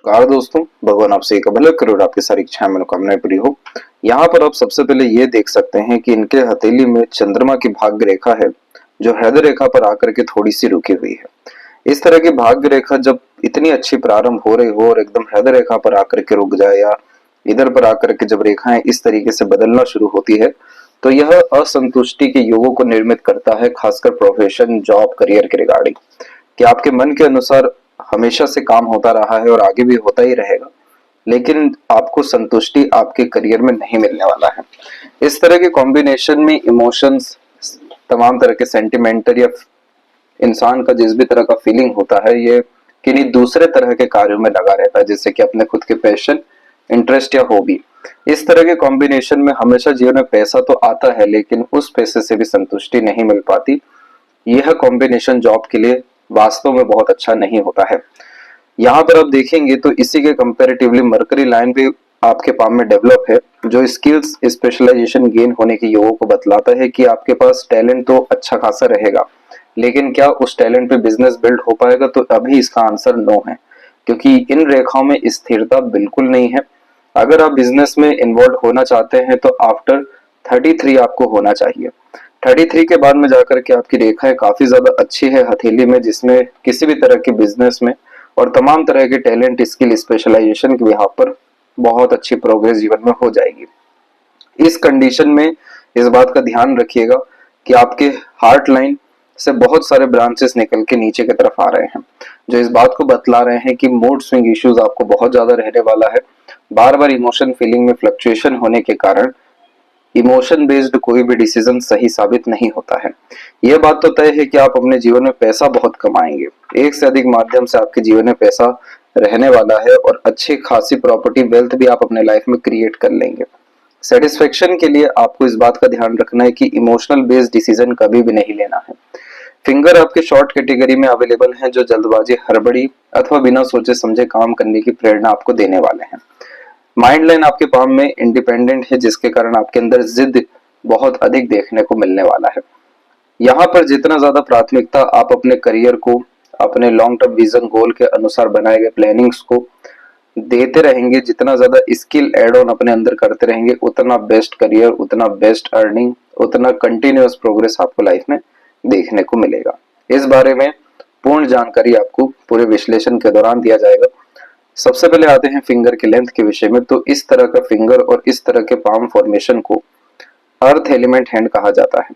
नमस्कार दोस्तों, भगवान आपसे एक भला करे और आपकी सारी इच्छाएं मनोकामनाएं पूरी हो। यहाँ पर आप सबसे पहले ये देख सकते हैं कि इनके हथेली में चंद्रमा की भाग्य रेखा है, जो हृदय रेखा पर आकर के थोड़ी सी रुकी हुई है। इस तरह की भाग्य रेखा जब इतनी अच्छी प्रारंभ हो रही हो और एकदम हृदय रेखा पर आकर के रुक जाए, या इधर पर आकर के जब रेखाएं इस तरीके से बदलना शुरू होती है, तो यह असंतुष्टि के योगों को निर्मित करता है, खासकर प्रोफेशन, जॉब, करियर के रिगार्डिंग। कि आपके मन के अनुसार हमेशा से काम होता रहा है और आगे भी होता ही रहेगा, लेकिन आपको संतुष्टि आपके करियर में नहीं मिलने वाला है। इस तरह के कॉम्बिनेशन में इमोशंस, तमाम तरह के सेंटिमेंटल या इंसान का जिस भी तरह का फीलिंग होता है, ये किन्हीं दूसरे तरह के कार्यों में लगा रहता है, जैसे कि अपने खुद के पैशन, इंटरेस्ट या हॉबी। इस तरह के कॉम्बिनेशन में हमेशा जीवन में पैसा तो आता है, लेकिन उस पैसे से भी संतुष्टि नहीं मिल पाती। यह कॉम्बिनेशन जॉब के लिए वास्तव में बहुत अच्छा नहीं होता है। यहाँ पर आप देखेंगे तो इसी के कंपैरेटिवली मरकरी लाइन भी आपके पाम में डेवलप है, जो स्किल्स स्पेशलाइजेशन गेन होने के योगों को बतलाता है कि आपके पास टैलेंट तो अच्छा खासा रहेगा, लेकिन क्या उस टैलेंट पे बिजनेस बिल्ड हो पाएगा? तो अभी इसका आंसर नो है, क्योंकि इन रेखाओं में स्थिरता बिल्कुल नहीं है। अगर आप बिजनेस में इन्वॉल्व होना चाहते हैं तो आफ्टर 33 आपको होना चाहिए। 33 के बाद में जाकर के आपकी रेखाएं काफी ज्यादा अच्छी है हथेली में, जिसमें किसी भी तरह के बिजनेस में और तमाम तरह के टैलेंट, स्किल, स्पेशलाइजेशन के बिहाफ पर बहुत अच्छी प्रोग्रेस जीवन में हो जाएगी। इस कंडीशन में इस बात का ध्यान रखिएगा कि आपके हार्ट लाइन से बहुत सारे ब्रांचेस निकल के नीचे की तरफ आ रहे हैं, जो इस बात को बतला रहे हैं कि मूड स्विंग इश्यूज आपको बहुत ज्यादा रहने वाला है। बार बार इमोशन फीलिंग में फ्लक्चुएशन होने के कारण इमोशन बेस्ड कोई भी डिसीजन सही साबित नहीं होता है। यह बात तो तय है कि आप अपने जीवन में पैसा बहुत कमाएंगे, एक से अधिक माध्यम से आपके जीवन में पैसा रहने वाला है और अच्छी खासी प्रॉपर्टी वेल्थ भी आप अपने लाइफ में क्रिएट कर लेंगे। सेटिस्फेक्शन के लिए आपको इस बात का ध्यान रखना है कि इमोशनल बेस्ड डिसीजन कभी भी नहीं लेना है। फिंगर आपके शॉर्ट कैटेगरी में अवेलेबल हैं, जो जल्दबाजी, हड़बड़ी अथवा बिना सोचे समझे काम करने की प्रेरणा आपको देने वाले हैं। माइंड लाइन आपके पाम में इंडिपेंडेंट है, जिसके कारण आपके अंदर जिद बहुत अधिक देखने को मिलने वाला है। यहाँ पर जितना ज्यादा प्राथमिकता आप अपने करियर को, अपने लॉन्ग टर्म विजन गोल के अनुसार बनाए गए प्लानिंग्स को देते रहेंगे, जितना ज्यादा स्किल एड ऑन अपने अंदर करते रहेंगे, उतना बेस्ट करियर, उतना बेस्ट अर्निंग, उतना कंटिन्यूअस प्रोग्रेस आपको लाइफ में देखने को मिलेगा। इस बारे में पूर्ण जानकारी आपको पूरे विश्लेषण के दौरान दिया जाएगा। सबसे पहले आते हैं फिंगर के लेंथ के विषय में। तो इस तरह का फिंगर और इस तरह के पाम फॉर्मेशन को अर्थ एलिमेंट हैंड कहा जाता है,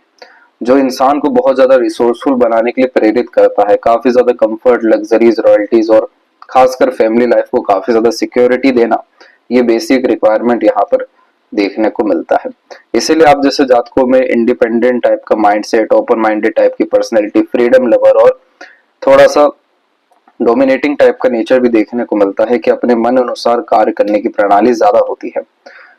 जो इंसान को बहुत ज्यादा रिसोर्सफुल बनाने के लिए प्रेरित करता है। काफी ज्यादा कंफर्ट, लग्जरीज, रॉयल्टीज और खासकर फैमिली लाइफ को काफी ज्यादा सिक्योरिटी देना, ये बेसिक रिक्वायरमेंट यहाँ पर देखने को मिलता है। इसीलिए आप जैसे जातकों में इंडिपेंडेंट टाइप का माइंडसेट, ओपन माइंडेड टाइप की पर्सनैलिटी, फ्रीडम लवर और थोड़ा सा डोमिनेटिंग टाइप का नेचर भी देखने को मिलता है, कि अपने मन अनुसार कार्य करने की प्रणाली ज्यादा होती है।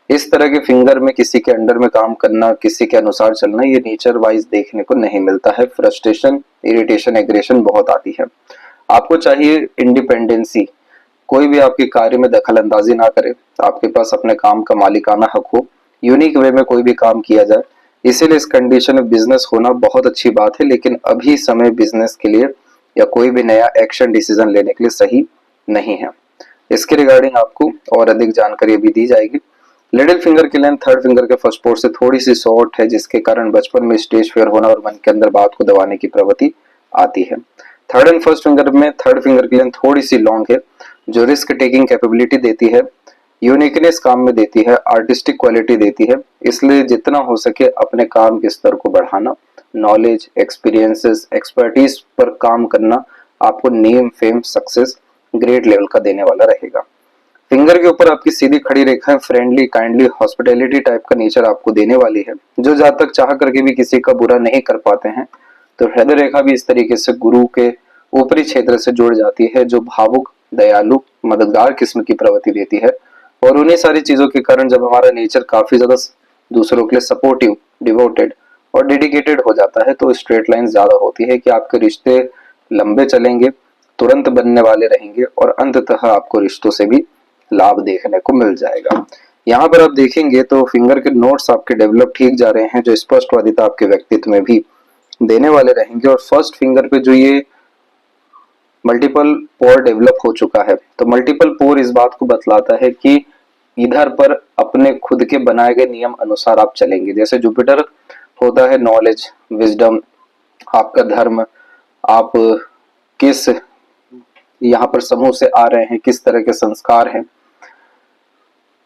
इस तरह के फिंगर में किसी के अंडर में काम करना, किसी के अनुसार चलना, ये नेचर वाइज देखने को नहीं मिलता है। फ्रस्ट्रेशन, इरिटेशन, एग्रेशन बहुत आती है। आपको चाहिए इंडिपेंडेंसी, कोई भी आपके कार्य में दखल अंदाजी ना करे, आपके पास अपने काम का मालिकाना हक हो, यूनिक वे में कोई भी काम किया जाए। इसीलिए इस कंडीशन में बिजनेस होना बहुत अच्छी बात है, लेकिन अभी समय बिजनेस के लिए या कोई भी नया एक्शन डिसीजन लेने के लिए सही नहीं है। इसके रिगार्डिंग आपको और अधिक जानकारी अभी दी जाएगी। लिटिल फिंगर की लेंथ थर्ड फिंगर के फर्स्ट पोर्ट से थोड़ी सी शॉर्ट है, जिसके कारण बचपन में स्टेज फेयर होना और मन के अंदर बात को दबाने की प्रवृत्ति आती है। थर्ड एंड फर्स्ट फिंगर में थर्ड फिंगर की लेंथ थोड़ी सी लॉन्ग है, जो रिस्क टेकिंग कैपेबिलिटी देती है, यूनिकनेस काम में देती है, आर्टिस्टिक क्वालिटी देती है। इसलिए जितना हो सके अपने काम के स्तर को बढ़ाना, नॉलेज, एक्सपीरियंसेस, एक्सपर्टीज पर काम करना आपको name, fame, success great level का देने वाला रहेगा। फिंगर के ऊपर आपकी सीधी खड़ी रेखाएं फ्रेंडली, काइंडली, हॉस्पिटैलिटी टाइप का नेचर आपको देने वाली है, जो जहां तक चाह करके भी किसी का बुरा नहीं कर पाते हैं। तो हृदय रेखा भी इस तरीके से गुरु के ऊपरी क्षेत्र से जुड़ जाती है, जो भावुक, दयालु, मददगार किस्म की प्रवृत्ति देती है। और उन्हीं सारी चीजों के कारण जब हमारा नेचर काफी ज्यादा दूसरों के लिए सपोर्टिव, डिवोटेड और डेडिकेटेड हो जाता है, तो स्ट्रेट लाइन ज्यादा होती है कि आपके रिश्ते लंबे चलेंगे, तुरंत बनने वाले रहेंगे और अंततः आपको रिश्तों से भी लाभ देखने को मिल जाएगा। यहाँ पर आप देखेंगे तो फिंगर के नोट्स आपके डेवलप ठीक जा रहे हैं, जो स्पष्टवादिता आपके व्यक्तित्व में भी देने वाले रहेंगे। और फर्स्ट फिंगर पे जो ये मल्टीपल पोर डेवलप हो चुका है। तो मल्टीपल पोर इस बात को बतलाता है कि इधर पर अपने खुद के बनाए गए नियम अनुसार आप चलेंगे। जैसे जुपिटर होता है नॉलेज, विजडम, आपका धर्म, आप किस यहाँ पर समूह से आ रहे हैं, किस तरह के संस्कार हैं।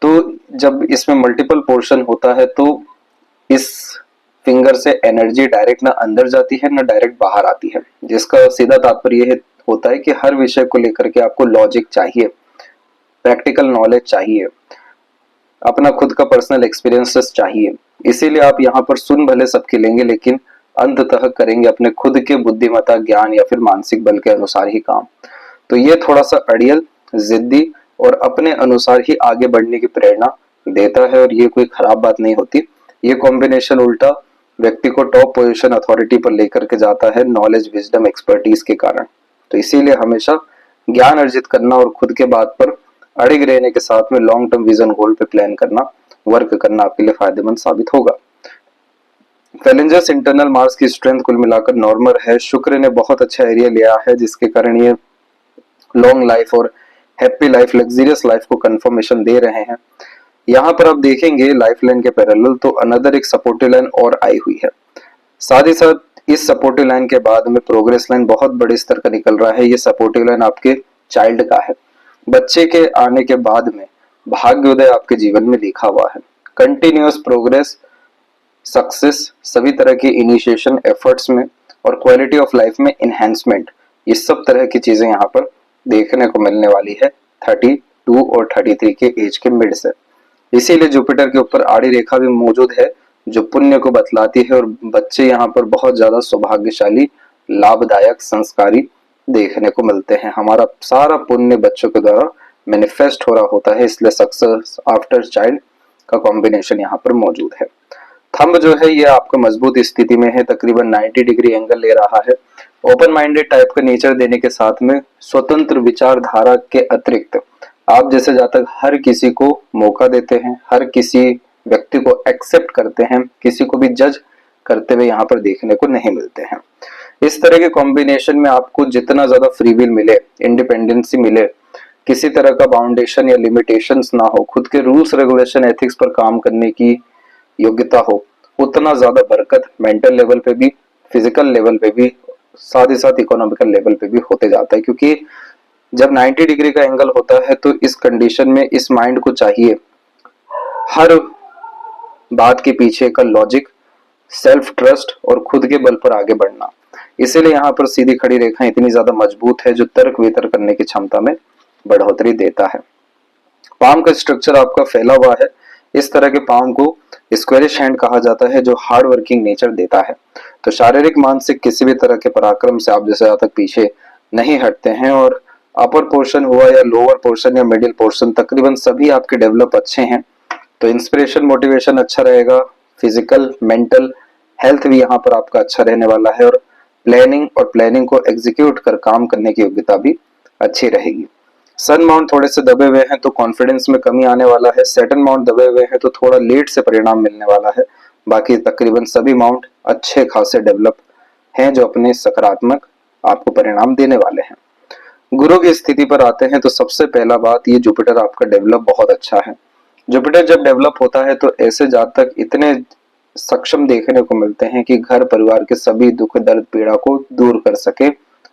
तो जब इसमें मल्टीपल पोर्शन होता है तो इस फिंगर से एनर्जी डायरेक्ट ना अंदर जाती है ना डायरेक्ट बाहर आती है, जिसका सीधा तात्पर्य होता है कि हर विषय को लेकर के आपको लॉजिक चाहिए, प्रैक्टिकल नॉलेज चाहिए, अपना खुद का पर्सनल एक्सपीरियंसेस चाहिए। इसीलिए आप यहाँ पर सुन भले सबके लेंगे लेकिन अंततः करेंगे अपने खुद के बुद्धिमत्ता, ज्ञान या फिर मानसिक बल के अनुसार ही काम। तो ये थोड़ा सा अड़ियल, जिद्दी और अपने अनुसार ही आगे बढ़ने की प्रेरणा देता है, और ये कोई खराब बात नहीं होती। ये कॉम्बिनेशन उल्टा व्यक्ति को टॉप पोजीशन अथॉरिटी पर लेकर के जाता है नॉलेज, विजडम, एक्सपर्टीज के कारण। तो इसीलिए हमेशा ज्ञान अर्जित करना और खुद के बात पर अड़िग रहने के साथ में लॉन्ग टर्म विजन, गोल पे प्लान करना, वर्क करना आपके लिए फायदेमंद साबित होगा। चैलेंजर्स इंटरनल मार्क्स की स्ट्रेंथ कुल मिलाकर नॉर्मल है। शुक्र ने बहुत अच्छा एरिया लिया है जिसके कारण ये लॉन्ग लाइफ और हैप्पी लाइफ, लग्जरियस लाइफ को कंफर्मेशन दे रहे हैं। यहाँ पर आप देखेंगे लाइफ लाइन के पैरेलल तो अनदर एक सपोर्टिव लाइन और आई हुई है। साथ ही साथ इस सपोर्टिव लाइन के बाद में प्रोग्रेस लाइन बहुत बड़े स्तर का निकल रहा है। ये सपोर्टिव लाइन आपके चाइल्ड का है। बच्चे के आने के बाद में भाग्योदय आपके जीवन में लिखा हुआ है। कंटिन्यूअस प्रोग्रेस, सक्सेस, सभी तरह के इनिशिएशन एफर्ट्स में और क्वालिटी ऑफ लाइफ में इनहेंसमेंट, ये सब तरह की चीजें यहाँ पर देखने को मिलने वाली है 32 और 33 के एज के मिड से। इसीलिए जुपिटर के ऊपर आड़ी रेखा भी मौजूद है जो पुण्य को बतलाती है, और बच्चे यहाँ पर बहुत ज्यादा सौभाग्यशाली, लाभदायक, संस्कारी देखने को मिलते हैं। हमारा सारा पुण्य बच्चों के द्वारा मैनिफेस्ट हो रहा होता है, इसलिए सक्सेस आफ्टर चाइल्ड का कॉम्बिनेशन यहाँ पर मौजूद है। थंब जो है ये आपका मजबूत स्थिति में है, तकरीबन 90 डिग्री एंगल ले रहा है। ओपन माइंडेड टाइप का नेचर देने के साथ में स्वतंत्र विचारधारा के अतिरिक्त आप जैसे जातक हर किसी को मौका देते हैं, हर किसी व्यक्ति को एक्सेप्ट करते हैं, किसी को भी जज करते हुए यहाँ पर देखने को नहीं मिलते हैं। इस तरह के कॉम्बिनेशन में आपको जितना ज्यादा फ्री विल मिले, इंडिपेंडेंसी मिले, किसी तरह का बाउंडेशन या लिमिटेशंस ना हो, खुद के रूल्स रेगुलेशन एथिक्स पर काम करने की योग्यता हो, उतना ज्यादा बरकत मेंटल लेवल पे भी, फिजिकल लेवल पे भी, साथ ही साथ इकोनॉमिकल लेवल पे भी होते जाता है। क्योंकि जब 90 डिग्री का एंगल होता है तो इस कंडीशन में इस माइंड को चाहिए हर बात के पीछे का लॉजिक, सेल्फ ट्रस्ट और खुद के बल पर आगे बढ़ना। इसीलिए यहाँ पर सीधी खड़ी रेखा इतनी ज्यादा मजबूत है जो तर्क वितर्क करने की क्षमता में बढ़ोतरी देता है। पाम का स्ट्रक्चर आपका फैला हुआ है। इस तरह के पाम को स्क्वेरिश हैंड कहा जाता है जो हार्ड वर्किंग नेचर देता है। तो शारीरिक, मानसिक किसी भी तरह के पराक्रम से आप जैसे तक पीछे नहीं हटते हैं, और अपर पोर्शन हुआ या लोअर पोर्शन या मिडिल पोर्शन तकरीबन सभी आपके डेवलप अच्छे हैं। तो इंस्पिरेशन, मोटिवेशन अच्छा रहेगा, फिजिकल, मेंटल हेल्थ भी यहाँ पर आपका अच्छा रहने वाला है, और प्लानिंग को एग्जीक्यूट कर काम करने की योग्यता भी अच्छी रहेगी। सन माउंट थोड़े से दबे हुए हैं तो कॉन्फिडेंस में कमी आने वाला है। सैटर्न माउंट दबे हुए हैं तो थोड़ा लेट से परिणाम मिलने वाला है। बाकी तकरीबन सभी माउंट अच्छे खासे डेवलप हैं जो अपने सकारात्मक आपको परिणाम देने वाले हैं। गुरु की स्थिति पर आते हैं तो सबसे पहला बात, ये जुपिटर आपका डेवलप बहुत अच्छा है। जुपिटर जब डेवलप होता है तो ऐसे जातक इतने सक्षम देखने को मिलते हैं कि घर परिवार के सभी दुख, दर्द, पीड़ा को दूर कर सके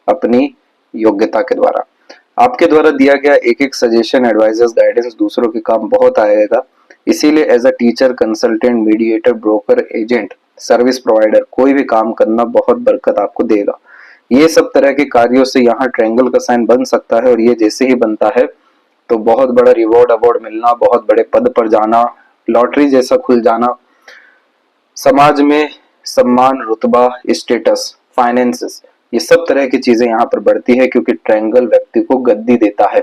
अपनी योग्यता के द्वारा। आपके द्वारा दिया गया एक एक सजेशन, एडवाइजर्स, गाइडेंस दूसरों के काम बहुत आएगा। इसीलिए as a teacher, consultant, mediator, broker, agent, service provider कोई भी काम करना बहुत बरकत आपको देगा। ये सब तरह के कार्यों से यहाँ ट्रायंगल का साइन बन सकता है, और ये जैसे ही बनता है तो बहुत बड़ा रिवॉर्ड, अवार्ड मिलना, बहुत बड़े पद पर जाना, लॉटरी जैसा खुल जाना, समाज में सम्मान, रुतबा, स्टेटस, फाइनेंसेस, ये सब तरह की चीजें यहाँ पर बढ़ती है क्योंकि ट्रायंगल व्यक्ति को गद्दी देता है।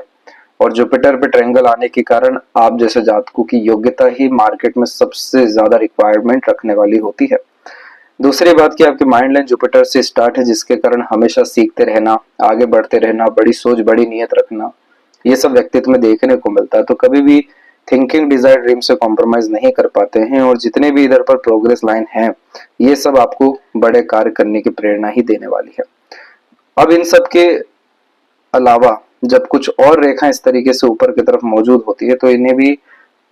और जुपिटर पे ट्रायंगल आने के कारण आप जैसे जातकों की योग्यता ही मार्केट में सबसे ज्यादा रिक्वायरमेंट रखने वाली होती है। दूसरी बात कि आपकी माइंड लाइन जुपिटर से स्टार्ट है, जिसके कारण हमेशा सीखते रहना, आगे बढ़ते रहना, बड़ी सोच, बड़ी नीयत रखना, ये सब व्यक्तित्व में देखने को मिलता है। तो कभी भी थिंकिंग, डिजायर, ड्रीम से कॉम्प्रोमाइज नहीं कर पाते हैं, और जितने भी इधर पर प्रोग्रेस लाइन है ये सब आपको बड़े कार्य करने की प्रेरणा ही देने वाली है। अब इन सब के अलावा जब कुछ और रेखा इस तरीके से ऊपर की तरफ मौजूद होती है तो इन्हें भी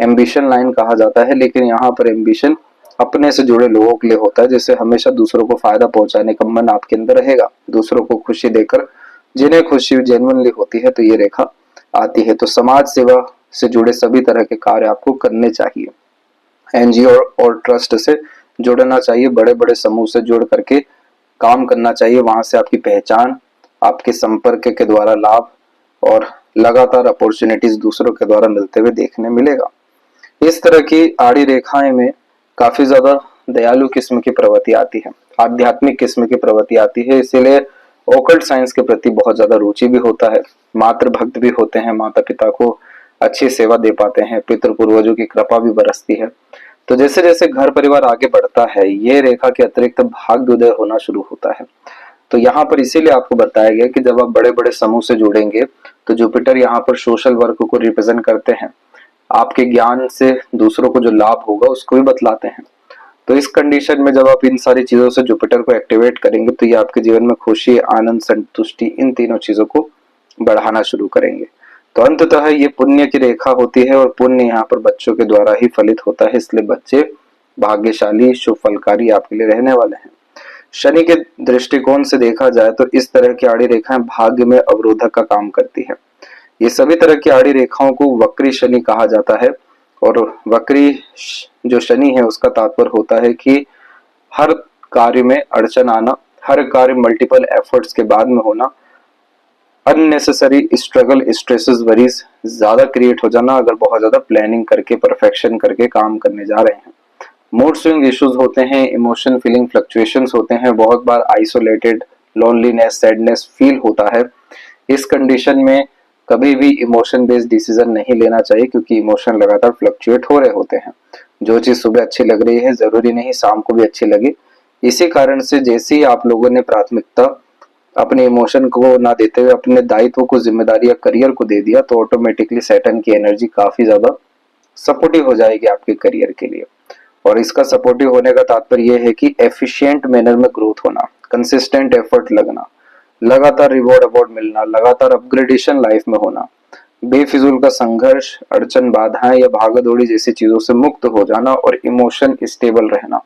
एम्बिशन लाइन कहा जाता है। लेकिन यहाँ पर एम्बिशन अपने से जुड़े लोगों के लिए होता है, जैसे हमेशा दूसरों को फायदा पहुंचाने का मन आपके अंदर रहेगा, दूसरों को खुशी देकर जिन्हें खुशी जेन्युइनली होती है तो ये रेखा आती है। तो समाज सेवा से जुड़े सभी तरह के कार्य आपको करने चाहिए, एनजीओ और ट्रस्ट से जुड़ना चाहिए, बड़े बड़े समूह से जुड़ करके काम करना चाहिए। वहां से आपकी पहचान, आपके संपर्क के द्वारा लाभ और लगातार अपॉर्चुनिटीज दूसरों के द्वारा मिलते हुए देखने मिलेगा। इस तरह की आड़ी रेखाएं में काफी ज्यादा दयालु किस्म की प्रवृत्ति आती है, आध्यात्मिक किस्म की प्रवृत्ति आती है, इसीलिए ओकल्ट साइंस के प्रति बहुत ज्यादा रुचि भी होता है, मातृ भक्त भी होते हैं, माता पिता को अच्छी सेवा दे पाते हैं, पितृ पूर्वजों की कृपा भी बरसती है। तो जैसे जैसे घर परिवार आगे बढ़ता है ये रेखा के अतिरिक्त भाग्योदय होना शुरू होता है। तो यहाँ पर इसीलिए आपको बताया गया कि जब आप बड़े बड़े समूह से जुड़ेंगे तो जुपिटर यहाँ पर सोशल वर्क को रिप्रेजेंट करते हैं, आपके ज्ञान से दूसरों को जो लाभ होगा उसको भी बतलाते हैं। तो इस कंडीशन में जब आप इन सारी चीजों से जुपिटर को एक्टिवेट करेंगे तो ये आपके जीवन में खुशी, आनंद, संतुष्टि, इन तीनों चीजों को बढ़ाना शुरू करेंगे। तो अंततः ये पुण्य की रेखा होती है और पुण्य यहाँ पर बच्चों के द्वारा ही फलित होता है, इसलिए बच्चे भाग्यशाली, शुभ फलकारी आपके लिए रहने वाले हैं। शनि के दृष्टिकोण से देखा जाए तो इस तरह की आड़ी रेखाएं भाग्य में अवरोधक का काम करती है। ये सभी तरह की आड़ी रेखाओं को वक्री शनि कहा जाता है और वक्री जो शनि है उसका तात्पर्य होता है कि हर कार्य में अड़चन आना, हर कार्य मल्टीपल एफर्ट्स के बाद में होना, अननेसेसरी स्ट्रगल, स्ट्रेसेस, वरीज ज्यादा क्रिएट हो जाना अगर बहुत ज्यादा प्लानिंग करके परफेक्शन करके काम करने जा रहे हैं। मूड स्विंग इश्यूज होते हैं, इमोशन फीलिंग फ्लक्चुएशंस होते हैं, बहुत बार आइसोलेटेड, लोनलीनेस, सैडनेस फील होता है। इस कंडीशन में कभी भी इमोशन बेस्ड डिसीजन नहीं लेना चाहिए क्योंकि इमोशन लगातार फ्लक्चुएट हो रहे होते हैं। जो चीज सुबह अच्छी लग रही है जरूरी नहीं शाम को भी अच्छी लगे। इसी कारण से जैसे ही आप लोगों ने प्राथमिकता अपने इमोशन को ना देते हुए अपने दायित्व को, जिम्मेदारी या करियर को दे दिया तो ऑटोमेटिकली सैटर्न की एनर्जी काफी ज्यादा सपोर्टिव हो जाएगी आपके करियर के लिए। और इसका सपोर्टिव होने का तात्पर्य यह है कि एफिशिएंट मैनर में ग्रोथ होना, कंसिस्टेंट एफर्ट लगना, लगातार रिवॉर्ड अवार्ड मिलना, लगातार अपग्रेडेशन लाइफ में होना, बेफिजूल का संघर्ष, अड़चन, बाधाएं या भागदौड़ी जैसी चीजों से मुक्त हो जाना और इमोशन स्टेबल रहना,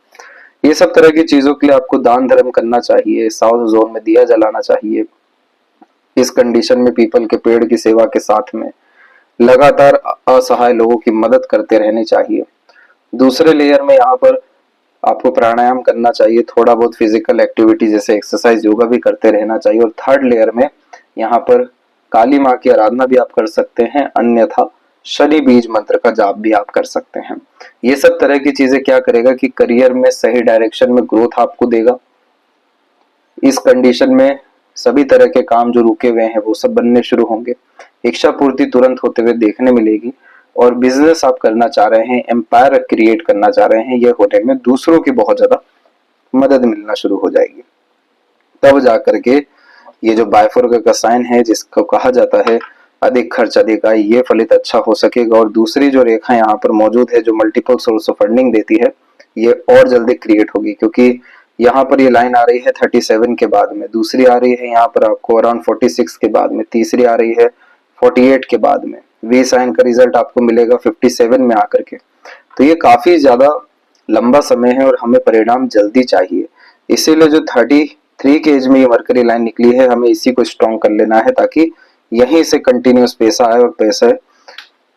ये सब तरह की चीजों के लिए आपको दान धर्म करना चाहिए, साउथ जोन में दिया जलाना चाहिए। इस कंडीशन में पीपल के पेड़ की सेवा के साथ में लगातार असहाय लोगों की मदद करते रहनी चाहिए। दूसरे लेयर में यहाँ पर आपको प्राणायाम करना चाहिए, थोड़ा बहुत फिजिकल एक्टिविटी जैसे एक्सरसाइज, योगा भी करते रहना चाहिए। और थर्ड लेयर में यहाँ पर काली माँ की आराधना भी आप कर सकते हैं, अन्यथा शनि बीज मंत्र का जाप भी आप कर सकते हैं। ये सब तरह की चीजें क्या करेगा कि करियर में सही डायरेक्शन में ग्रोथ आपको देगा। इस कंडीशन में सभी तरह के काम जो रुके हुए हैं वो सब बनने शुरू होंगे, इच्छा पूर्ति तुरंत होते हुए देखने मिलेगी। और बिजनेस आप करना चाह रहे हैं, एम्पायर क्रिएट करना चाह रहे हैं, ये होने में दूसरों की बहुत ज्यादा मदद मिलना शुरू हो जाएगी। तब जाकर के ये जो बायफोरक का साइन है जिसको कहा जाता है अधिक खर्च अधिक आय, ये फलित अच्छा हो सकेगा। और दूसरी जो रेखा यहाँ पर मौजूद है जो मल्टीपल सोर्स ऑफ फंडिंग देती है, ये और जल्दी क्रिएट होगी क्योंकि यहाँ पर ये लाइन आ रही है 37 के बाद में, दूसरी आ रही है यहाँ पर आपको अराउंड 46 के बाद में, तीसरी आ रही है 48 के बाद में, वी साइन का रिजल्ट आपको मिलेगा 57 में आकर के। तो ये काफी ज्यादा लंबा समय है और हमें परिणाम जल्दी चाहिए, इसीलिए जो 33 के एज में ये मरकरी लाइन निकली है हमें इसी को स्ट्रॉन्ग कर लेना है ताकि यहीं से कंटिन्यूस पैसा आए और पैसा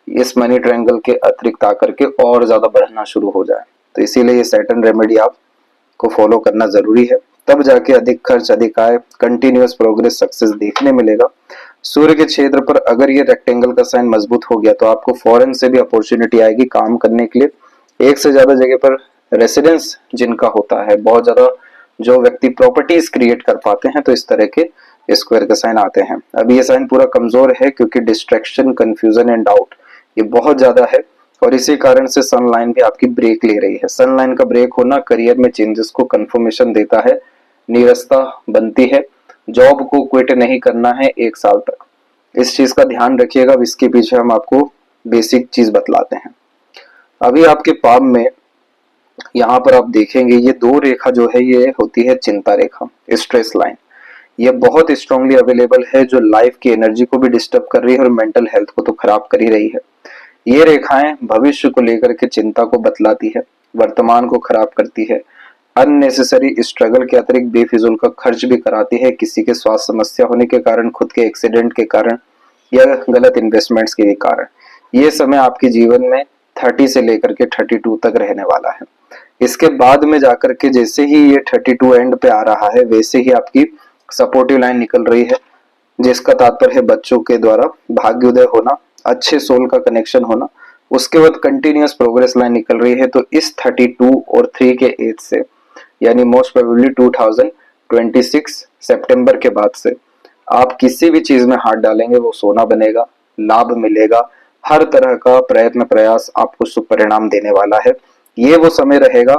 इस मनी ट्रायंगल के अतिरिक्त आकर के और ज्यादा बढ़ना शुरू हो जाए। तो इसीलिए ये सैटर्न रेमेडी आपको फॉलो करना जरूरी है, तब जाके अधिक खर्च अधिक आय, कंटिन्यूस प्रोग्रेस, सक्सेस देखने मिलेगा। सूर्य के क्षेत्र पर अगर ये रेक्टेंगल का साइन मजबूत हो गया तो आपको फॉरेन से भी अपॉर्चुनिटी आएगी काम करने के लिए, एक से ज्यादा जगह पर रेसिडेंस जिनका होता है, बहुत ज्यादा जो व्यक्ति प्रॉपर्टीज क्रिएट कर पाते हैं, तो इस तरह के स्क्वायर के साइन आते हैं। अभी ये साइन पूरा कमजोर है क्योंकि डिस्ट्रैक्शन, कंफ्यूजन एंड डाउट ये बहुत ज्यादा है और इसी कारण से सन लाइन भी आपकी ब्रेक ले रही है। सन लाइन का ब्रेक होना करियर में चेंजेस को कंफर्मेशन देता है, नीरसता बनती है, जॉब को क्विट नहीं करना है 1 साल तक, इस चीज का ध्यान रखिएगा। अब इसके पीछे हम आपको बेसिक चीज बतलाते हैं। अभी आपके पाम में यहाँ पर आप देखेंगे ये 2 रेखा जो है ये होती है चिंता रेखा, स्ट्रेस लाइन। ये बहुत स्ट्रांगली अवेलेबल है, जो लाइफ की एनर्जी को भी डिस्टर्ब कर रही है और मेंटल हेल्थ को तो खराब कर ही रही है। ये रेखाएं भविष्य को लेकर के चिंता को बतलाती है, वर्तमान को खराब करती है, अननेसेसरी स्ट्रगल के अतिरिक्त बेफिजूल का खर्च भी कराती है, किसी के स्वास्थ्य समस्या होने के कारण, खुद के एक्सीडेंट के कारण या गलत इन्वेस्टमेंट्स के कारण। ये समय आपके जीवन में 30 से लेकर के 32 तक रहने वाला है। इसके बाद में जाकर के जैसे ही ये 32 एंड पे आ रहा है, वैसे ही आपकी सपोर्टिव लाइन निकल रही है, जिसका तात्पर्य है बच्चों के द्वारा भाग्योदय होना, अच्छे सोल का कनेक्शन होना। उसके बाद कंटिन्यूअस प्रोग्रेस लाइन निकल रही है। तो इस 32 और 3 के एज से, यानी मोस्ट प्रोबेबली 2026 सितंबर के बाद से आप किसी भी चीज में हाथ डालेंगे वो सोना बनेगा, लाभ मिलेगा, हर तरह का प्रयत्न प्रयास आपको शुभ परिणाम देने वाला है। ये वो समय रहेगा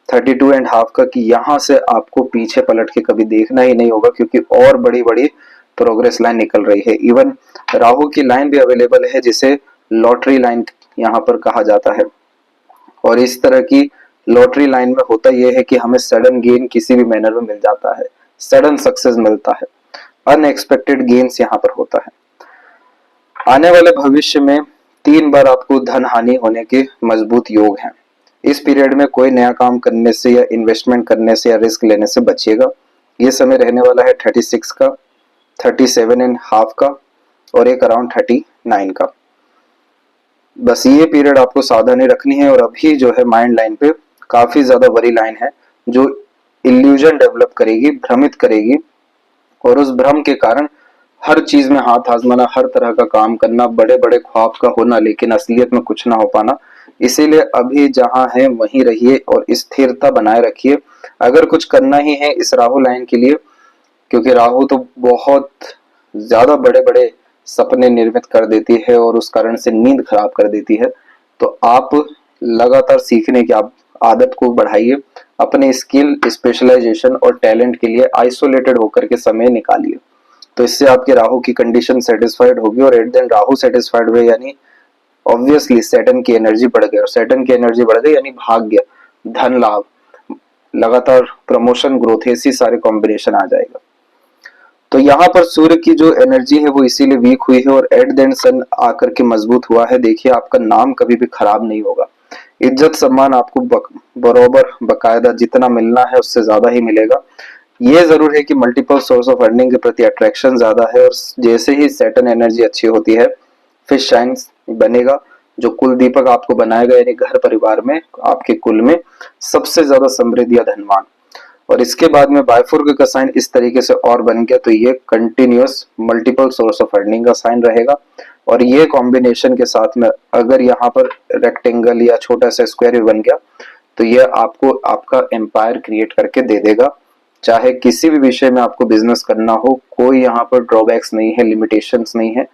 32 एंड हाफ का कि यहाँ से आपको पीछे पलट के कभी देखना ही नहीं होगा, क्योंकि और बड़ी बड़ी प्रोग्रेस लाइन निकल रही है। इवन राहु की लाइन भी अवेलेबल है, जिसे लॉटरी लाइन यहाँ पर कहा जाता है। और इस तरह की लॉटरी लाइन में होता यह है कि हमें सडन गेन किसी भी मैनर में मिल जाता है, सडन सक्सेस मिलता है, अनएक्सपेक्टेड गेन्स यहाँ पर होता है। आने वाले भविष्य में 3 बार आपको धन हानि होने के मजबूत योग हैं। इस पीरियड में कोई नया काम करने से या इन्वेस्टमेंट करने से या रिस्क लेने से बचिएगा। ये समय रहने वाला है 36 का, 37 एंड हाफ का और एक अराउंड 39 का। बस ये पीरियड आपको सावधानी रखनी है। और अभी जो है माइंड लाइन पे काफी ज्यादा बड़ी लाइन है, जो इल्यूजन डेवलप करेगी, भ्रमित करेगी, और उस भ्रम के कारण हर चीज में हाथ आजमाना, हर तरह का काम करना, बड़े बड़े ख्वाब का होना, लेकिन असलियत में कुछ ना हो पाना। इसीलिए अभी जहां है वहीं रहिए और स्थिरता बनाए रखिए। अगर कुछ करना ही है इस राहु लाइन के लिए, क्योंकि राहु तो बहुत ज्यादा बड़े बड़े सपने निर्मित कर देती है और उस कारण से नींद खराब कर देती है, तो आप लगातार सीखने की आप आदत को बढ़ाइए। अपने स्किल, स्पेशलाइजेशन और टैलेंट के लिए आइसोलेटेड होकर के समय निकालिए। तो इससे आपके राहु की कंडीशन सेटिस्फाइड होगी, और एट देन राहु सेटिस्फाइड हुए यानी ऑब्वियसली सैटर्न की एनर्जी बढ़ गई, और सैटर्न की एनर्जी बढ़ गई यानी भाग्य, धन लाभ, लगातार प्रमोशन, ग्रोथ, ऐसी सारे कॉम्बिनेशन आ जाएगा। तो यहाँ पर सूर्य की जो एनर्जी है वो इसीलिए वीक हुई है, और एट देन सन आकर के मजबूत हुआ है। देखिए आपका नाम कभी भी खराब नहीं होगा, इज्जत सम्मान आपको बराबर बकायदा जितना मिलना है उससे ज्यादा ही मिलेगा। ये जरूर है कि मल्टीपल सोर्स ऑफ अर्निंग के प्रति अट्रैक्शन ज्यादा है, और जैसे ही सैटर्न एनर्जी अच्छी होती है फिश शाइन्स बनेगा, जो कुल दीपक आपको बनाएगा, यानी घर परिवार में आपके कुल में सबसे ज्यादा समृद्धि या धनवान। और इसके बाद में बायफुर्ग का साइन इस तरीके से और बन गया, तो ये continuous multiple source of earning का साइन रहेगा। और ये कॉम्बिनेशन के साथ में अगर यहाँ पर रेक्टेंगल या छोटा सा स्क्वायर भी बन गया, तो ये आपको आपका एम्पायर क्रिएट करके दे देगा। चाहे किसी भी विषय में आपको बिजनेस करना हो, कोई यहाँ पर ड्रॉबैक्स नहीं है, लिमिटेशंस नहीं है।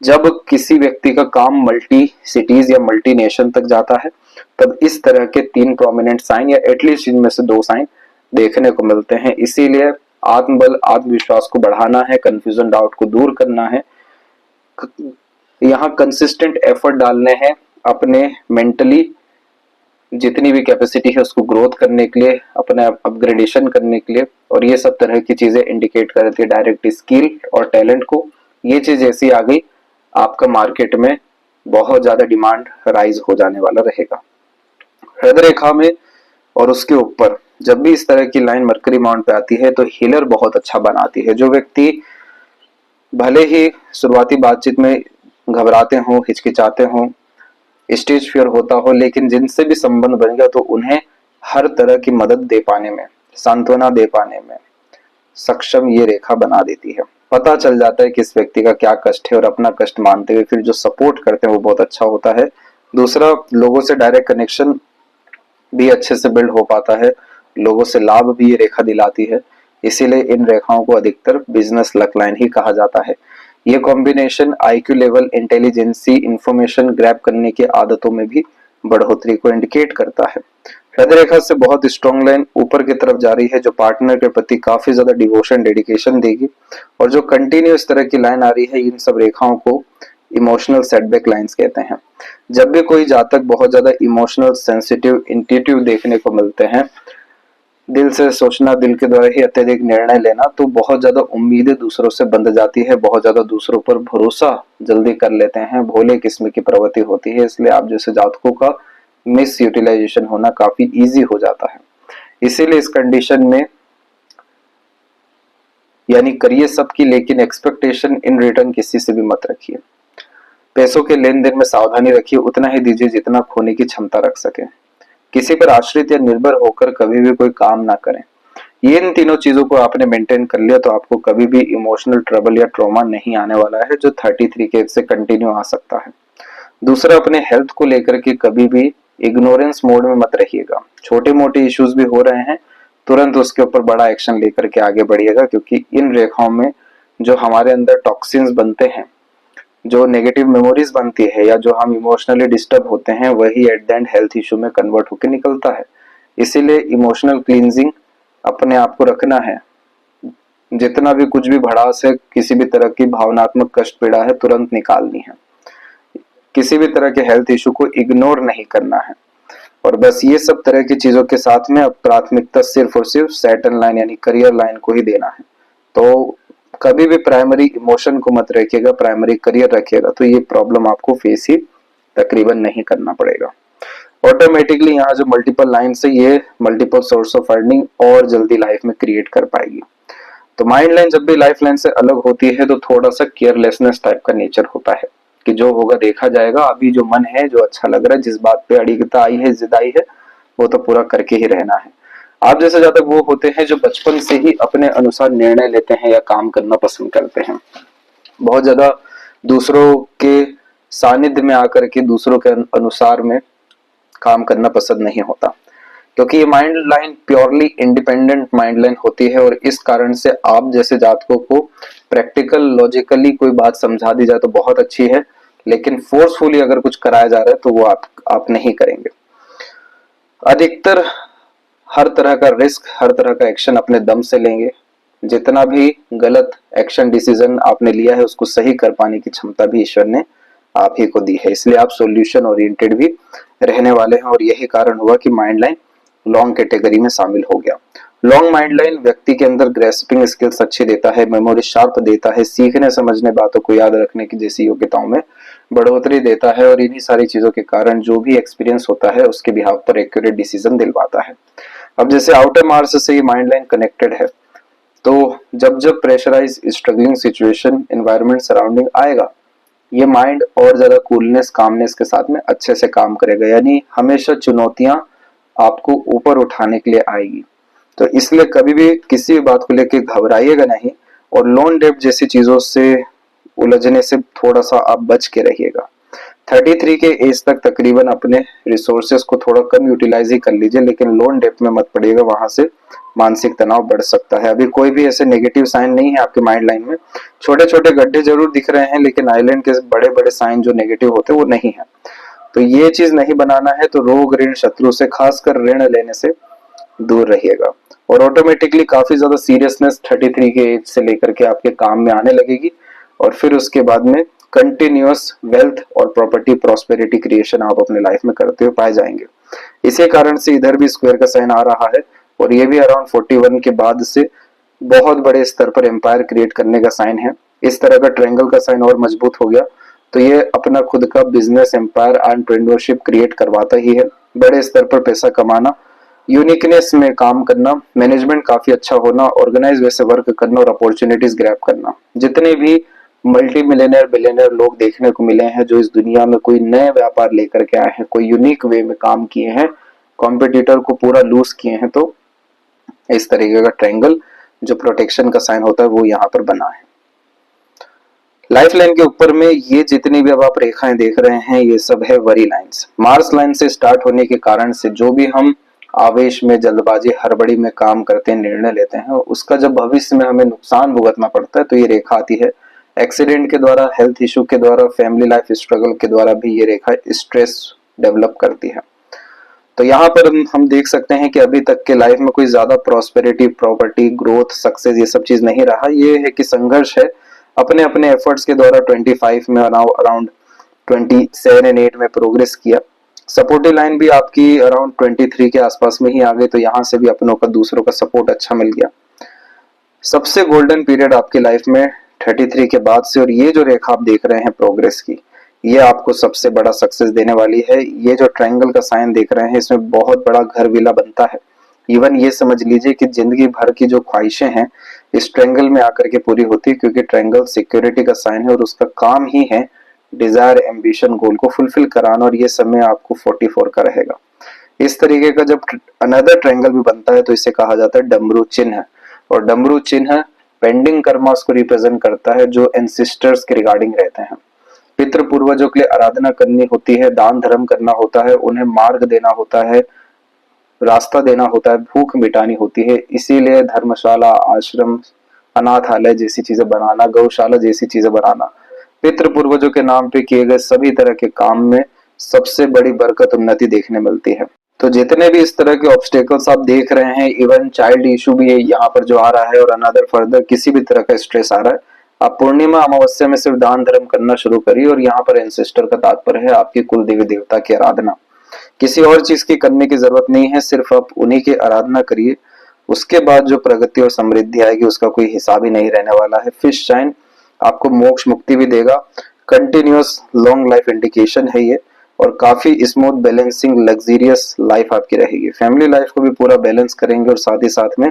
जब किसी व्यक्ति का काम मल्टी सिटीज या मल्टी नेशन तक जाता है, तब इस तरह के 3 प्रोमिनेंट साइन या एटलीस्ट इनमें से 2 साइन देखने को मिलते हैं। इसीलिए आत्मबल, आत्मविश्वास को बढ़ाना है, कंफ्यूजन, डाउट को दूर करना है, यहाँ कंसिस्टेंट एफर्ट डालने हैं अपने मेंटली जितनी भी कैपेसिटी है उसको ग्रोथ करने के लिए, अपने अपग्रेडेशन करने के लिए। और ये सब तरह की चीजें इंडिकेट करती है डायरेक्ट स्किल और टैलेंट को। ये चीज ऐसी आ गई, आपका मार्केट में बहुत ज्यादा डिमांड राइज हो जाने वाला रहेगा। हृदय रेखा में और उसके ऊपर जब भी इस तरह की लाइन मरकरी माउंट पे आती है, तो हीलर बहुत अच्छा बनाती है। जो व्यक्ति भले ही शुरुआती बातचीत में घबराते हों, हिचकिचाते हों, स्टेज फियर होता हो, लेकिन जिनसे भी संबंध बन गया तो उन्हें हर तरह की मदद दे पाने में, सांत्वना दे पाने में सक्षम ये रेखा बना देती है। पता चल जाता है कि इस व्यक्ति का क्या कष्ट है, और अपना कष्ट मानते हुए फिर जो सपोर्ट करते हैं वो बहुत अच्छा होता है। दूसरा, लोगों से डायरेक्ट कनेक्शन भी अच्छे से बिल्ड हो पाता है, लोगों से लाभ भी ये रेखा दिलाती है। इसीलिए इन रेखाओं को अधिकतर बिजनेस लक लाइन ही कहा जाता है। ये combination IQ level, intelligence, information grab करने की आदतों में भी बढ़ोतरी को इंडिकेट करता है। हृदय रेखा से बहुत स्ट्रॉन्ग लाइन ऊपर की तरफ जा रही है, जो पार्टनर के प्रति काफी ज्यादा डिवोशन, डेडिकेशन देगी। और जो कंटिन्यू इस तरह की लाइन आ रही है, इन सब रेखाओं को इमोशनल सेटबैक लाइंस कहते हैं। जब भी कोई जातक बहुत ज्यादा इमोशनल, सेंसिटिव, इंट्यूटिव देखने को मिलते हैं, दिल से सोचना, दिल के द्वारा ही अत्यधिक निर्णय लेना, तो बहुत ज्यादा उम्मीदें दूसरों से बंध जाती है, बहुत ज्यादा दूसरों पर भरोसा जल्दी कर लेते हैं, भोले किस्म की प्रवृत्ति होती है। इसलिए आप जैसे जातकों का मिस यूटिलाइजेशन होना काफी इजी हो जाता है। इसीलिए इस कंडीशन में यानी करिए सबकी, लेकिन एक्सपेक्टेशन इन रिटर्न किसी से भी मत रखिए। पैसों के लेन देन में सावधानी रखिए, उतना ही दीजिए जितना खोने की क्षमता रख सके। किसी पर आश्रित या निर्भर होकर कभी भी कोई काम ना करें। ये इन तीनों चीजों को आपने मेंटेन कर लिया तो आपको कभी भी इमोशनल ट्रबल या ट्रॉमा नहीं आने वाला है, जो 33 के एज से कंटिन्यू आ सकता है। दूसरा, अपने हेल्थ को लेकर के कभी भी इग्नोरेंस मोड में मत रहिएगा। छोटे मोटे इश्यूज भी हो रहे हैं, तुरंत उसके ऊपर बड़ा एक्शन लेकर के आगे बढ़िएगा, क्योंकि इन रेखाओं में जो हमारे अंदर टॉक्सिन्स बनते हैं, जो नेगेटिव मेमोरीज बनती है, या जो हम इमोशनली डिस्टर्ब होते हैं, वही at the end health issue में कन्वर्ट होकर निकलता है। इसीलिए इमोशनल क्लींजिंग अपने आप को रखना है। जितना भी कुछ भी भड़ास है, किसी भी तरह की भावनात्मक कष्ट पीड़ा है, तुरंत निकालनी है। किसी भी तरह के हेल्थ इशू को इग्नोर नहीं करना है। और बस ये सब तरह की चीजों के साथ में अब प्राथमिकता सिर्फ और सिर्फ सेटल लाइन यानी करियर लाइन को ही देना है। तो कभी भी प्राइमरी इमोशन को मत रखिएगा, प्राइमरी करियर रखिएगा, तो ये प्रॉब्लम आपको फेस ही तकरीबन नहीं करना पड़ेगा। ऑटोमेटिकली यहाँ जो मल्टीपल लाइन से ये मल्टीपल सोर्स ऑफ अर्निंग और जल्दी लाइफ में क्रिएट कर पाएगी। तो माइंड लाइन जब भी लाइफ लाइन से अलग होती है तो थोड़ा सा केयरलेसनेस टाइप का नेचर होता है कि जो होगा देखा जाएगा, अभी जो मन है, जो अच्छा लग रहा है, जिस बात पे अड़िगता आई है, जिद आई है, वो तो पूरा करके ही रहना है। आप जैसे जातक वो होते हैं जो बचपन से ही अपने अनुसार निर्णय लेते हैं या काम करना पसंद करते हैं। बहुत ज्यादा दूसरों के सानिध्य में आकर के दूसरों के अनुसार में काम करना पसंद नहीं होता, क्योंकि ये mind line purely independent mind line होती है। और इस कारण से आप जैसे जातकों को प्रैक्टिकल लॉजिकली कोई बात समझा दी जाए तो बहुत अच्छी है, लेकिन फोर्सफुली अगर कुछ कराया जा रहा है तो वो आप नहीं करेंगे। अधिकतर हर तरह का रिस्क, हर तरह का एक्शन अपने दम से लेंगे। जितना भी गलत एक्शन डिसीजन आपने लिया है उसको सही कर पाने की क्षमता भी ईश्वर ने आप ही को दी है। इसलिए आप सॉल्यूशन ओरिएंटेड भी रहने वाले हैं, और यही कारण हुआ कि माइंड लाइन लॉन्ग कैटेगरी में शामिल हो गया। लॉन्ग माइंड लाइन व्यक्ति के अंदर ग्रेस्पिंग स्किल्स अच्छी देता है, मेमोरी शार्प देता है, सीखने समझने, बातों को याद रखने की जैसी योग्यताओं में बढ़ोतरी देता है, और इन्हीं सारी चीजों के कारण जो भी एक्सपीरियंस होता है उसके बिहाफ पर एक्यूरेट डिसीजन दिलवाता है। अब जैसे आउटर मार्स से ये माइंड लाइन कनेक्टेड है, तो जब जब pressurise struggling situation environment surrounding आएगा, ये माइंड और ज्यादा कूलनेस कामनेस के साथ में अच्छे से काम करेगा, यानी हमेशा चुनौतियां आपको ऊपर उठाने के लिए आएगी। तो इसलिए कभी भी किसी भी बात को लेकर घबराइएगा नहीं, और लोन डेब्ट जैसी चीजों से उलझने से थोड़ा सा आप बच के रहिएगा। 33 के एज तक तकरीबन अपने रिसोर्सेस को थोड़ा कम यूटिलाइज ही कर लीजिए, लेकिन लोन डेब्ट में मत पड़िएगा, वहां से मानसिक तनाव बढ़ सकता है। अभी कोई भी ऐसे नेगेटिव साइन नहीं है आपके माइंड लाइन में। छोटे छोटे गड्ढे जरूर दिख रहे हैं, लेकिन आइलैंड के बड़े बड़े साइन जो नेगेटिव होते हैं वो नहीं है। तो ये चीज नहीं बनाना है, तो रोग ऋण शत्रु से, खासकर ऋण लेने से दूर रहिएगा। और ऑटोमेटिकली काफी ज्यादा सीरियसनेस 33 के एज से लेकर के आपके काम में आने लगेगी, और फिर उसके बाद में कंटिन्यूअस वेल्थ और प्रॉपर्टी प्रॉस्पेरिटी क्रिएशन आप अपने लाइफ में करते हुए पाए जाएंगे। इसी कारण से इधर भी स्क्वायर का साइन आ रहा है, और ये भी अराउंड 41 के बाद से बहुत बड़े स्तर पर एम्पायर क्रिएट करने का साइन है। इस तरह का ट्रायंगल का साइन और मजबूत हो गया तो ये अपना खुद का बिजनेस एम्पायर एंटरप्रेन्योरशिप क्रिएट करवाता ही है। बड़े स्तर पर पैसा कमाना, यूनिकनेस में काम करना, मैनेजमेंट काफी अच्छा होना, ऑर्गेनाइज वैसे वर्क करना और अपॉर्चुनिटीज ग्रैब करना। जितने भी मल्टी मिलियनर बिलियनर लोग देखने को मिले हैं जो इस दुनिया में कोई नए व्यापार लेकर के आए हैं, कोई यूनिक वे में काम किए हैं, कॉम्पिटिटर को पूरा लूज किए हैं, तो इस तरीके का ट्रायंगल जो प्रोटेक्शन का साइन होता है वो यहाँ पर बना है। लाइफ लाइन के ऊपर में ये जितनी भी अब आप रेखाएं देख रहे हैं ये सब है वरी लाइंस। मार्स लाइन से स्टार्ट होने के कारण से जो भी हम आवेश में, जल्दबाजी, हड़बड़ी में काम करते हैं, निर्णय लेते हैं, उसका जब भविष्य में हमें नुकसान भुगतना पड़ता है तो ये रेखा आती है। एक्सीडेंट के द्वारा, हेल्थ इशू के द्वारा, फैमिली लाइफ स्ट्रगल के द्वारा भी ये रेखा स्ट्रेस डेवलप करती है। तो यहाँ पर हम देख सकते हैं कि अभी तक के लाइफ में कोई ज्यादा प्रॉस्पेरिटी, प्रॉपर्टी, ग्रोथ, सक्सेस ये सब चीज नहीं रहा। ये है कि संघर्ष है। अपने अपने एफर्ट्स के द्वारा 25 में अराउंड 27 एंड 8 में प्रोग्रेस किया, सपोर्टिव लाइन भी आपकी अराउंड 23 के आसपास में ही आ गई, तो यहाँ से भी अपनों का दूसरों का सपोर्ट अच्छा मिल गया। सबसे गोल्डन पीरियड आपकी लाइफ में 33 के बाद से, और ये जो रेखा आप देख रहे हैं प्रोग्रेस की, ये आपको सबसे बड़ा सक्सेस देने वाली है। ये जो ट्रायंगल का साइन देख रहे हैं, इसमें बहुत बड़ा घर विला बनता है। इवन ये समझ लीजिए कि जिंदगी भर की जो ख्वाहिशें हैं इस ट्रायंगल में आकर के पूरी होती है, क्योंकि ट्रायंगल सिक्योरिटी का साइन है और उसका काम ही है डिजायर, एम्बिशन, गोल को फुलफिल कराना, और ये समय आपको 44 का रहेगा। इस तरीके का जब अनदर ट्रायंगल भी बनता है तो इसे कहा जाता है डमरू चिन्ह, और डमरू चिन्ह पेंडिंग कर्मास को रिप्रेजेंट करता है जो एंसिस्टर्स के रिगार्डिंग रहते हैं। पितृ पूर्वजों के लिए आराधना करनी होती है, दान धर्म करना होता है, उन्हें मार्ग देना होता है, रास्ता देना होता है, भूख मिटानी होती है। इसीलिए धर्मशाला, आश्रम, अनाथालय जैसी चीजें बनाना, गौशाला जैसी चीजें बनाना, पितृ पूर्वजों के नाम पे किए गए सभी तरह के काम में सबसे बड़ी बरकत, उन्नति देखने मिलती है। तो जितने भी इस तरह के ऑब्स्टेकल्स आप देख रहे हैं, इवन चाइल्ड इशू भी यहाँ पर जो आ रहा है, और अनदर फर्दर किसी भी तरह का स्ट्रेस आ रहा है, आप पूर्णिमा अमावस्या में सिर्फ दान धर्म करना शुरू करिए। और यहाँ पर एंसेस्टर का तात्पर्य है आपकी कुल देवी देवता की आराधना। किसी और चीज की करने की जरूरत नहीं है, सिर्फ आप उन्हीं की आराधना करिए। उसके बाद जो प्रगति और समृद्धि आएगी उसका कोई हिसाब ही नहीं रहने वाला है। फिश साइन आपको मोक्ष मुक्ति भी देगा, कंटिन्यूअस लॉन्ग लाइफ इंडिकेशन है ये, और काफी स्मूथ बैलेंसिंग लग्जरियस लाइफ आपकी रहेगी। फैमिली लाइफ को भी पूरा बैलेंस करेंगे, और साथ ही साथ में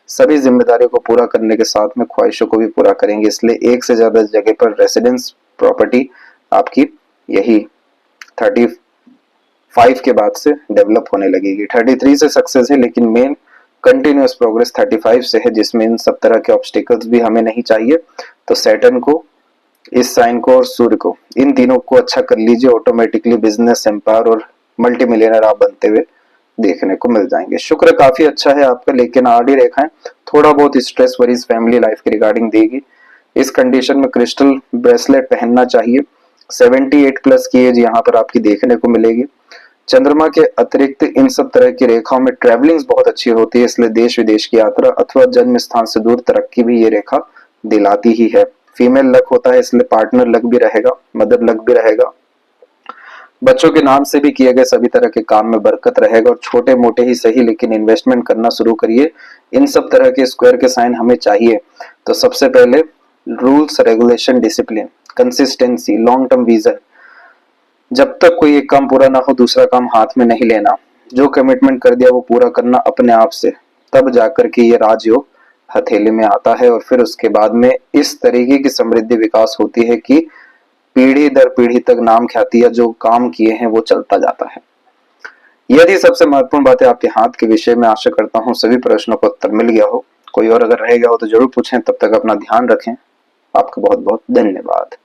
सभी जिम्मेदारियों को पूरा करने के साथ में ख्वाहिशों को भी पूरा करेंगे। इसलिए एक से ज्यादा जगह पर रेसिडेंस प्रॉपर्टी आपकी यही 35 के बाद से डेवलप होने लगेगी। 33 से सक्सेस है, लेकिन मेन कंटिन्यूअस प्रोग्रेस 35 से है, जिसमें इन सब तरह के ऑब्स्टिकल्स भी हमें नहीं चाहिए। तो सैटर्न को, इस साइन को और सूर्य को, इन तीनों को अच्छा कर लीजिए, ऑटोमेटिकली बिजनेस एम्पायर और मल्टी मिलियनर आप बनते हुए देखने को मिल जाएंगे। शुक्र काफी अच्छा है आपका, लेकिन आड़ी रेखाएं थोड़ा बहुत स्ट्रेस वरीज फैमिली लाइफ के रिगार्डिंग देगी। इस कंडीशन में क्रिस्टल ब्रेसलेट पहनना चाहिए। 78 प्लस की एज यहाँ पर आपकी देखने को मिलेगी। चंद्रमा के अतिरिक्त इन सब तरह की रेखाओं में ट्रेवलिंग्स बहुत अच्छी होती है, इसलिए देश विदेश की यात्रा अथवा जन्म स्थान से दूर तरक्की भी ये रेखा दिलाती ही है। फीमेल लक होता है, इसलिए पार्टनर लक भी रहेगा, मदर लक भी रहेगा। बच्चों के नाम से भी किए गए सभी तरह के काम में बरकत रहेगा, और छोटे मोटे ही सही लेकिन इन्वेस्टमेंट करना शुरू करिए। इन सब तरह के स्क्वायर के साइन हमें चाहिए। तो सबसे पहले rules, regulation, discipline, consistency, long term vision. जब तक कोई एक काम पूरा ना हो दूसरा काम हाथ में नहीं लेना। जो कमिटमेंट कर दिया वो पूरा करना अपने आप से, तब जाकर के ये राजयोग हथेली में आता है। और फिर उसके बाद में इस तरीके की समृद्धि विकास होती है कि पीढ़ी दर पीढ़ी तक नाम ख्याति या जो काम किए हैं वो चलता जाता है। यदि सबसे महत्वपूर्ण बात है आपके हाथ के विषय में, आशा करता हूँ सभी प्रश्नों का उत्तर मिल गया हो। कोई और अगर रह गया हो तो जरूर पूछें। तब तक अपना ध्यान रखें। आपका बहुत बहुत धन्यवाद।